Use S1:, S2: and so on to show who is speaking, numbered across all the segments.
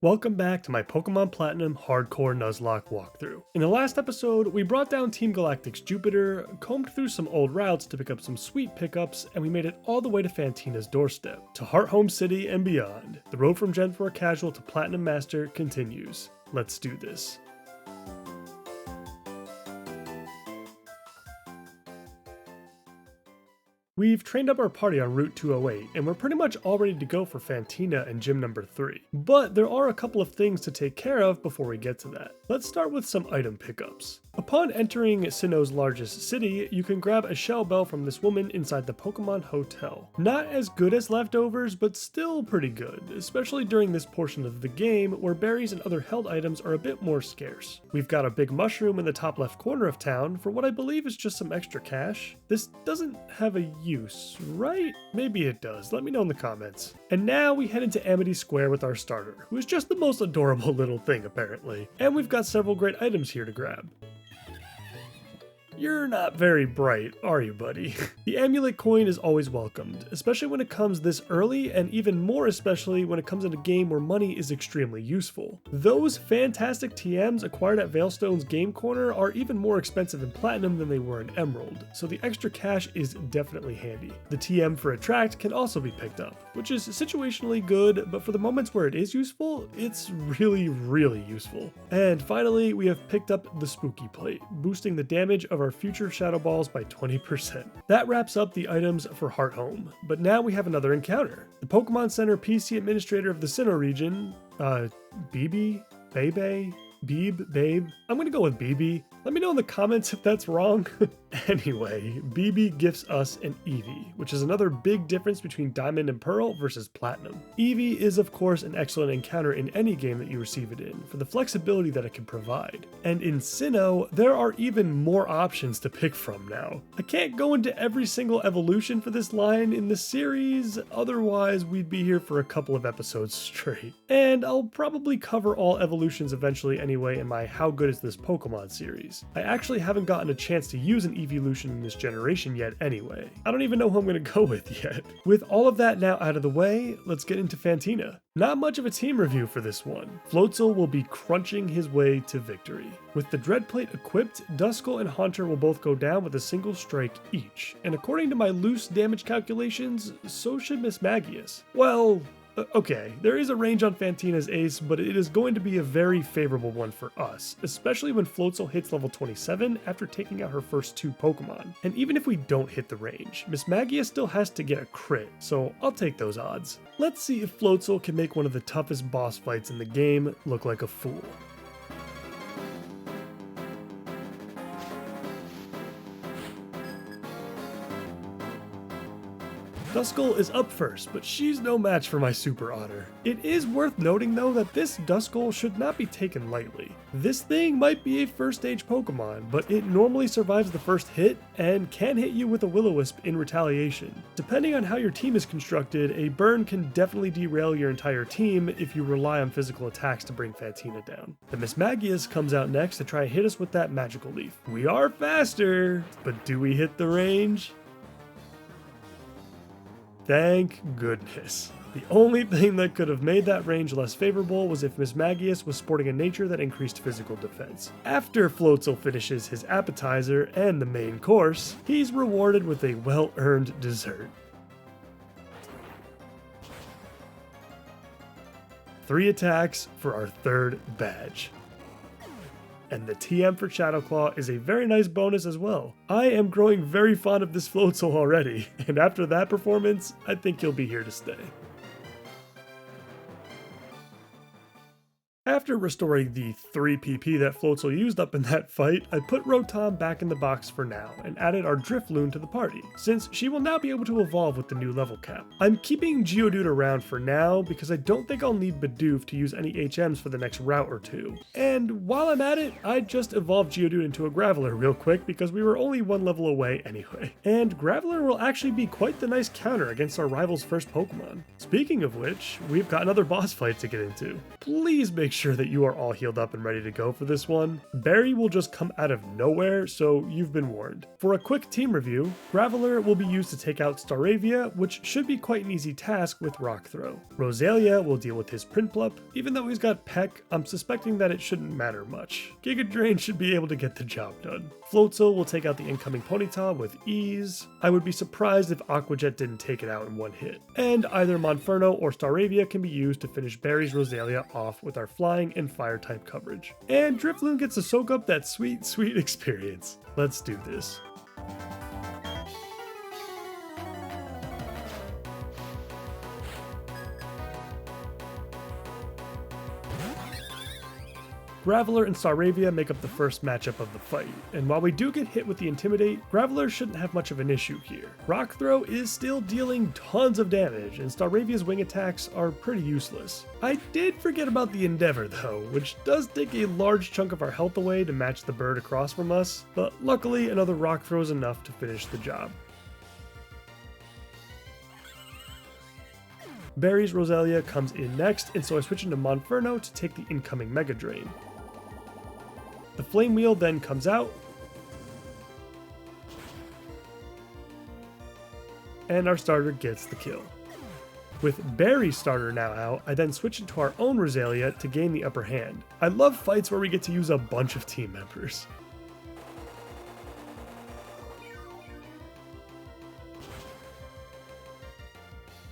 S1: Welcome back to my Pokemon Platinum Hardcore Nuzlocke walkthrough. In the last episode, we brought down Team Galactic's Jupiter, combed through some old routes to pick up some sweet pickups, and we made it all the way to Fantina's doorstep, to Hearthome City and beyond. The road from Gen 4 Casual to Platinum Master continues. Let's do this. We've trained up our party on Route 208, and we're pretty much all ready to go for Fantina and gym number 3. But there are a couple of things to take care of before we get to that. Let's start with some item pickups. Upon entering Sinnoh's largest city, you can grab a shell bell from this woman inside the Pokemon Hotel. Not as good as leftovers, but still pretty good, especially during this portion of the game where berries and other held items are a bit more scarce. We've got a big mushroom in the top left corner of town for what I believe is just some extra cash. This doesn't have a use, right? Maybe it does. Let me know in the comments. And now we head into Amity Square with our starter, who is just the most adorable little thing apparently. And we've got several great items here to grab. You're not very bright, are you, buddy? The amulet coin is always welcomed, especially when it comes this early, and even more especially when it comes in a game where money is extremely useful. Those fantastic TMs acquired at Veilstone's Game Corner are even more expensive in Platinum than they were in Emerald, so the extra cash is definitely handy. The TM for Attract can also be picked up, which is situationally good, but for the moments where it is useful, it's really useful. And finally, we have picked up the Spooky Plate, boosting the damage of our future Shadow Balls by 20%. That wraps up the items for Hearthome, but now we have another encounter. The Pokemon Center PC Administrator of the Sinnoh region, BB? Bebe? Beeb? Babe? I'm gonna go with BB. Let me know in the comments if that's wrong. Anyway, BB gifts us an Eevee, which is another big difference between Diamond and Pearl versus Platinum. Eevee is of course an excellent encounter in any game that you receive it in, for the flexibility that it can provide. And in Sinnoh, there are even more options to pick from now. I can't go into every single evolution for this line in the series, otherwise we'd be here for a couple of episodes straight. And I'll probably cover all evolutions eventually anyway in my How Good Is This Pokemon series. I actually haven't gotten a chance to use an evolution in this generation yet anyway. I don't even know who I'm going to go with yet. With all of that now out of the way, let's get into Fantina. Not much of a team review for this one. Floatzel will be crunching his way to victory. With the Dreadplate equipped, Duskull and Haunter will both go down with a single strike each, and according to my loose damage calculations, so should Mismagius. Well, okay, there is a range on Fantina's ace, but it is going to be a very favorable one for us, especially when Floatzel hits level 27 after taking out her first 2 Pokemon. And even if we don't hit the range, Mismagius still has to get a crit, so I'll take those odds. Let's see if Floatzel can make one of the toughest boss fights in the game look like a fool. Duskull is up first, but she's no match for my Super Otter. It is worth noting though that this Duskull should not be taken lightly. This thing might be a first stage Pokemon, but it normally survives the first hit and can hit you with a Will-O-Wisp in retaliation. Depending on how your team is constructed, a burn can definitely derail your entire team if you rely on physical attacks to bring Fantina down. The Mismagius comes out next to try and hit us with that Magical Leaf. We are faster, but do we hit the range? Thank goodness. The only thing that could have made that range less favorable was if Mismagius was sporting a nature that increased physical defense. After Floatzel finishes his appetizer and the main course, he's rewarded with a well-earned dessert. 3 attacks for our 3rd badge. And the TM for Shadowclaw is a very nice bonus as well. I am growing very fond of this Floatzel already, and after that performance, I think he'll be here to stay. After restoring the 3 PP that Floatzel used up in that fight, I put Rotom back in the box for now and added our Drifloon to the party, since she will now be able to evolve with the new level cap. I'm keeping Geodude around for now because I don't think I'll need Bidoof to use any HMs for the next route or 2. And while I'm at it, I just evolved Geodude into a Graveler real quick because we were only 1 level away anyway. And Graveler will actually be quite the nice counter against our rival's first Pokemon. Speaking of which, we've got another boss fight to get into. Please make sure that you are all healed up and ready to go for this one. Barry will just come out of nowhere, so you've been warned. For a quick team review, Graveler will be used to take out Staravia, which should be quite an easy task with Rock Throw. Rosalia will deal with his Prinplup. Even though he's got Peck, I'm suspecting that it shouldn't matter much. Giga Drain should be able to get the job done. Floatzel will take out the incoming Ponyta with ease. I would be surprised if Aqua Jet didn't take it out in one hit. And either Monferno or Staravia can be used to finish Barry's Rosalia off with our flying and fire type coverage. And Drifloon gets to soak up that sweet, sweet experience. Let's do this. Graveler and Staravia make up the first matchup of the fight, and while we do get hit with the Intimidate, Graveler shouldn't have much of an issue here. Rock Throw is still dealing tons of damage, and Staravia's wing attacks are pretty useless. I did forget about the Endeavor though, which does take a large chunk of our health away to match the bird across from us, but luckily another Rock Throw is enough to finish the job. Barry's Rosalia comes in next, and so I switch into Monferno to take the incoming Mega Drain. The Flame Wheel then comes out, and our starter gets the kill. With Barry's starter now out, I then switch into our own Rosalia to gain the upper hand. I love fights where we get to use a bunch of team members.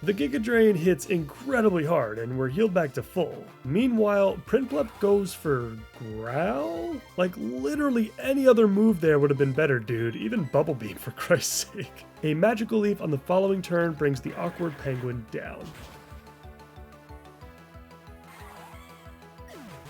S1: The Giga Drain hits incredibly hard and we're healed back to full. Meanwhile, Prinplup goes for Growl? Like literally any other move there would have been better, dude, even Bubble Beam for Christ's sake. A Magical Leaf on the following turn brings the awkward penguin down.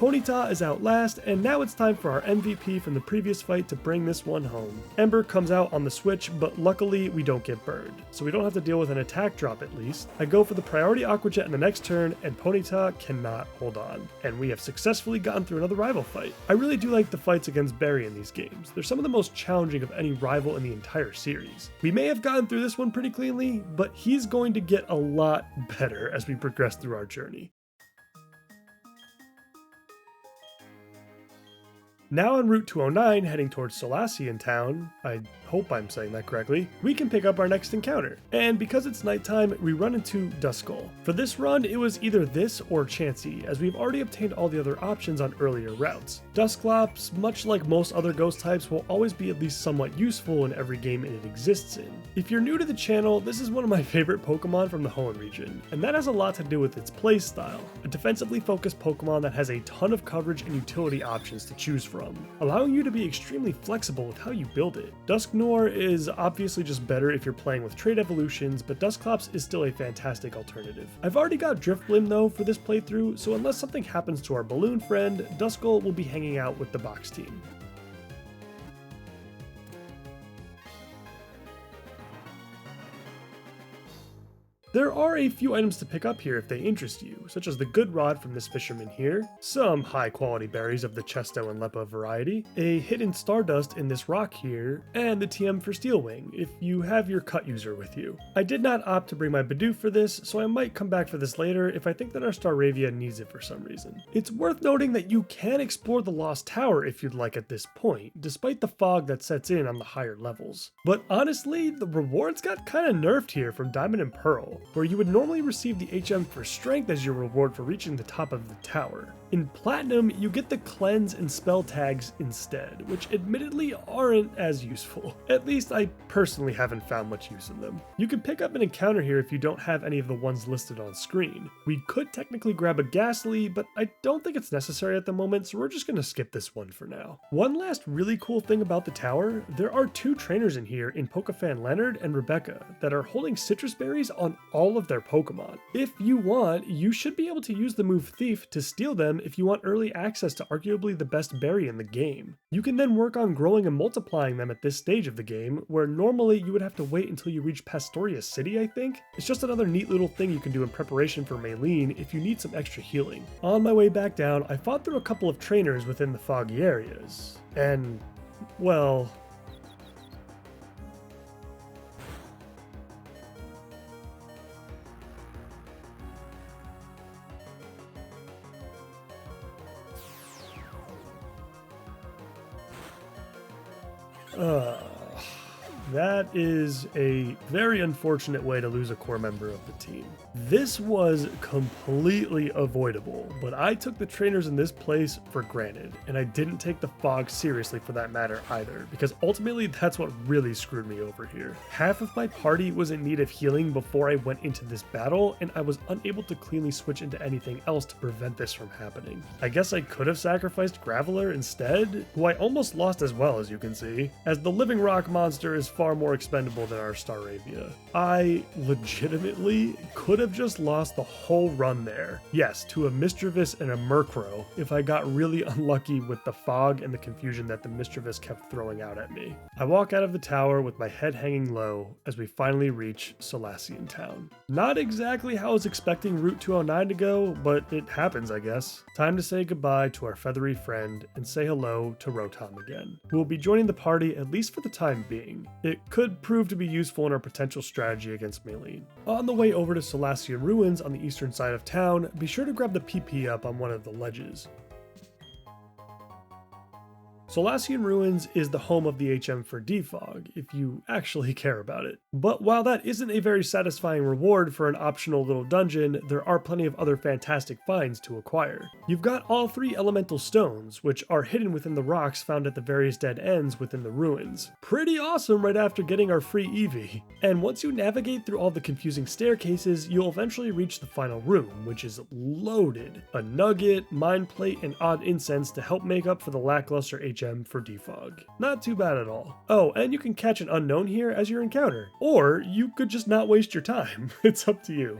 S1: Ponyta is out last, and now it's time for our MVP from the previous fight to bring this one home. Ember comes out on the switch, but luckily we don't get burned, so we don't have to deal with an attack drop at least. I go for the priority Aqua Jet in the next turn, and Ponyta cannot hold on, and we have successfully gotten through another rival fight. I really do like the fights against Barry in these games. They're some of the most challenging of any rival in the entire series. We may have gotten through this one pretty cleanly, but he's going to get a lot better as we progress through our journey. Now on Route 209, heading towards Solacean Town, I hope I'm saying that correctly, we can pick up our next encounter. And because it's nighttime, we run into Duskull. For this run, it was either this or Chansey, as we've already obtained all the other options on earlier routes. Dusclops, much like most other ghost types, will always be at least somewhat useful in every game it exists in. If you're new to the channel, this is one of my favorite Pokemon from the Hoenn region, and that has a lot to do with its playstyle. A defensively focused Pokemon that has a ton of coverage and utility options to choose from, allowing you to be extremely flexible with how you build it. Dusknoir is obviously just better if you're playing with trait evolutions, but Dusclops is still a fantastic alternative. I've already got Drifblim though for this playthrough, so unless something happens to our balloon friend, Duskull will be hanging out with the box team. There are a few items to pick up here if they interest you, such as the good rod from this fisherman here, some high quality berries of the Chesto and Leppa variety, a hidden Stardust in this rock here, and the TM for Steelwing if you have your cut user with you. I did not opt to bring my Bidoof for this, so I might come back for this later if I think that our Staravia needs it for some reason. It's worth noting that you can explore the Lost Tower if you'd like at this point, despite the fog that sets in on the higher levels. But honestly, the rewards got kinda nerfed here from Diamond and Pearl, where you would normally receive the HM for Strength as your reward for reaching the top of the tower. In Platinum, you get the Cleanse and Spell tags instead, which admittedly aren't as useful. At least I personally haven't found much use in them. You can pick up an encounter here if you don't have any of the ones listed on screen. We could technically grab a Ghastly, but I don't think it's necessary at the moment, so we're just gonna skip this one for now. One last really cool thing about the tower, there are two trainers in here in Pokefan Leonard and Rebecca that are holding citrus berries on all of their Pokemon. If you want, you should be able to use the move Thief to steal them if you want early access to arguably the best berry in the game. You can then work on growing and multiplying them at this stage of the game, where normally you would have to wait until you reach Pastoria City, I think? It's just another neat little thing you can do in preparation for Maylene if you need some extra healing. On my way back down, I fought through a couple of trainers within the foggy areas, and, well, That is a very unfortunate way to lose a core member of the team. This was completely avoidable, but I took the trainers in this place for granted, and I didn't take the fog seriously for that matter either, because ultimately that's what really screwed me over here. Half of my party was in need of healing before I went into this battle, and I was unable to cleanly switch into anything else to prevent this from happening. I guess I could have sacrificed Graveler instead, who I almost lost as well, as you can see, as the living rock monster is far more expendable than our Staravia. I legitimately could have just lost the whole run there. Yes, to a Mischievous and a Murkrow if I got really unlucky with the fog and the confusion that the Mischievous kept throwing out at me. I walk out of the tower with my head hanging low as we finally reach Solaceon Town. Not exactly how I was expecting Route 209 to go, but it happens, I guess. Time to say goodbye to our feathery friend and say hello to Rotom again, who will be joining the party at least for the time being. It could prove to be useful in our potential strategy against Maylene. On the way over to Solaceon Ruins on the eastern side of town, be sure to grab the PP up on one of the ledges. Solaceon Ruins is the home of the HM for Defog, if you actually care about it. But while that isn't a very satisfying reward for an optional little dungeon, there are plenty of other fantastic finds to acquire. You've got all 3 elemental stones, which are hidden within the rocks found at the various dead ends within the ruins. Pretty awesome right after getting our free Eevee. And once you navigate through all the confusing staircases, you'll eventually reach the final room, which is loaded. A nugget, mind plate, and odd incense to help make up for the lackluster HM for Defog. Not too bad at all. Oh, and you can catch an unknown here as your encounter. Or you could just not waste your time. It's up to you.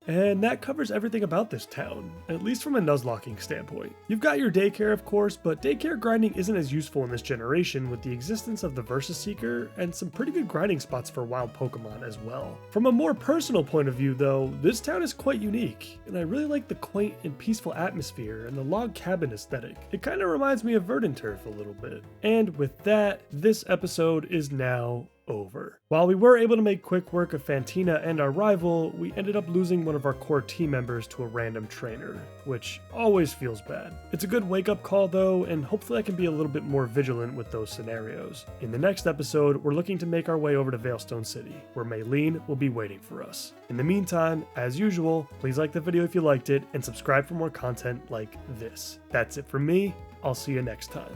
S1: And that covers everything about this town, at least from a Nuzlocking standpoint. You've got your daycare, of course, but daycare grinding isn't as useful in this generation with the existence of the Versus Seeker and some pretty good grinding spots for wild Pokemon as well. From a more personal point of view though, this town is quite unique, and I really like the quaint and peaceful atmosphere and the log cabin aesthetic. It kind of reminds me of Verdant Turf a little bit. And with that, this episode is now over. While we were able to make quick work of Fantina and our rival, we ended up losing one of our core team members to a random trainer, which always feels bad. It's a good wake-up call though, and hopefully I can be a little bit more vigilant with those scenarios. In the next episode, we're looking to make our way over to Veilstone City, where Maylene will be waiting for us. In the meantime, as usual, please like the video if you liked it, and subscribe for more content like this. That's it from me. I'll see you next time.